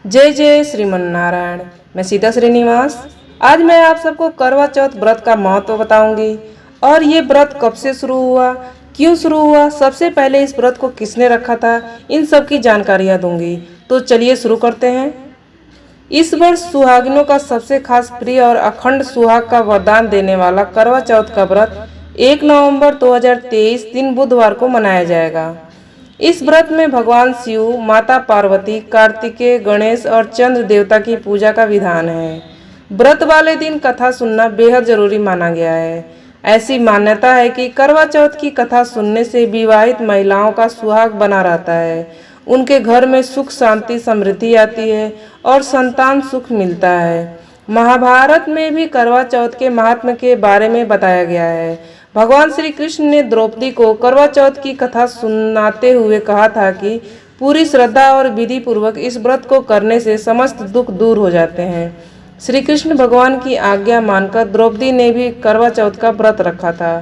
जय जय श्रीमन नारायण। मैं सीता श्रीनिवास। आज मैं आप सबको करवा चौथ व्रत का महत्व बताऊंगी और ये व्रत कब से शुरू हुआ, क्यों शुरू हुआ, सबसे पहले इस व्रत को किसने रखा था, इन सब की जानकारियाँ दूंगी। तो चलिए शुरू करते हैं। इस वर्ष सुहागिनों का सबसे खास प्रिय और अखंड सुहाग का वरदान देने वाला करवा चौथ का व्रत 1 नवंबर 2023 दिन बुधवार को मनाया जाएगा। इस व्रत में भगवान शिव, माता पार्वती, कार्तिकेय, गणेश और चंद्र देवता की पूजा का विधान है। व्रत वाले दिन कथा सुनना बेहद जरूरी माना गया है। ऐसी मान्यता है कि करवा चौथ की कथा सुनने से विवाहित महिलाओं का सुहाग बना रहता है, उनके घर में सुख शांति समृद्धि आती है और संतान सुख मिलता है। महाभारत में भी करवा चौथ के महात्म्य के बारे में बताया गया है। भगवान श्री कृष्ण ने द्रौपदी को करवा चौथ की कथा सुनाते हुए कहा था कि पूरी श्रद्धा और विधि पूर्वक इस व्रत को करने से समस्त दुख दूर हो जाते हैं। श्री कृष्ण भगवान की आज्ञा मानकर द्रौपदी ने भी करवा चौथ का व्रत रखा था।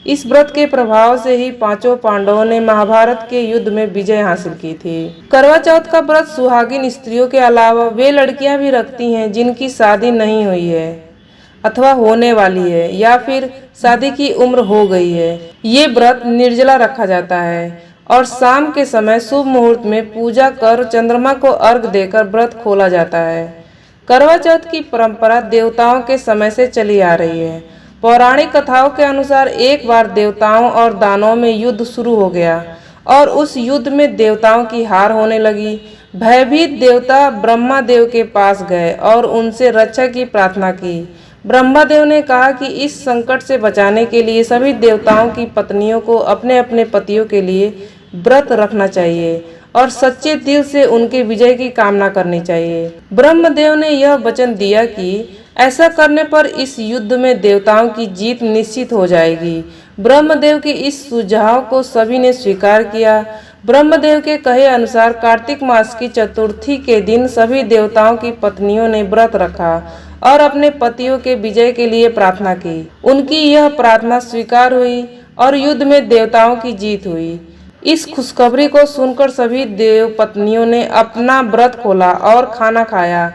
इस व्रत के प्रभाव से ही पांचों पांडवों ने महाभारत के युद्ध में विजय हासिल की थी। करवा चौथ का व्रत सुहागिन स्त्रियों के अलावा वे लड़कियां भी रखती हैं जिनकी शादी नहीं हुई है अथवा होने वाली है या फिर शादी की उम्र हो गई है। ये व्रत निर्जला रखा जाता है और शाम के समय शुभ मुहूर्त में पूजा कर चंद्रमा को अर्घ देकर व्रत खोला जाता है। करवा चौथ की परंपरा देवताओं के समय से चली आ रही है। पौराणिक कथाओं के अनुसार एक बार देवताओं और दानवों में युद्ध शुरू हो गया और उस युद्ध में देवताओं की हार होने लगी। भयभीत देवता ब्रह्मा देव के पास गए और उनसे रक्षा की प्रार्थना की। ब्रह्मादेव ने कहा कि इस संकट से बचाने के लिए सभी देवताओं की पत्नियों को अपने अपने पतियों के लिए व्रत रखना चाहिए और सच्चे दिल से उनके विजय की कामना करनी चाहिए। ब्रह्मदेव ने यह वचन दिया कि ऐसा करने पर इस युद्ध में देवताओं की जीत निश्चित हो जाएगी। ब्रह्मदेव के इस सुझाव को सभी ने स्वीकार किया। ब्रह्मदेव के कहे अनुसार कार्तिक मास की चतुर्थी के दिन सभी देवताओं की पत्नियों ने व्रत रखा और अपने पतियों के विजय के लिए प्रार्थना की। उनकी यह प्रार्थना स्वीकार हुई और युद्ध में देवताओं की जीत हुई। इस खुशखबरी को सुनकर सभी देव पत्नियों ने अपना व्रत खोला और खाना खाया।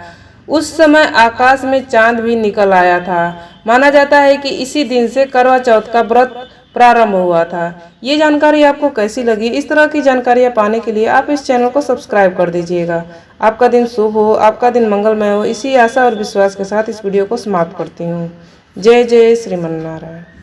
उस समय आकाश में चांद भी निकल आया था। माना जाता है कि इसी दिन से करवा चौथ का व्रत प्रारंभ हुआ था। ये जानकारी आपको कैसी लगी? इस तरह की जानकारियाँ पाने के लिए आप इस चैनल को सब्सक्राइब कर दीजिएगा। आपका दिन शुभ हो, आपका दिन मंगलमय हो, इसी आशा और विश्वास के साथ इस वीडियो को समाप्त करती हूँ। जय जय श्रीमन नारायण।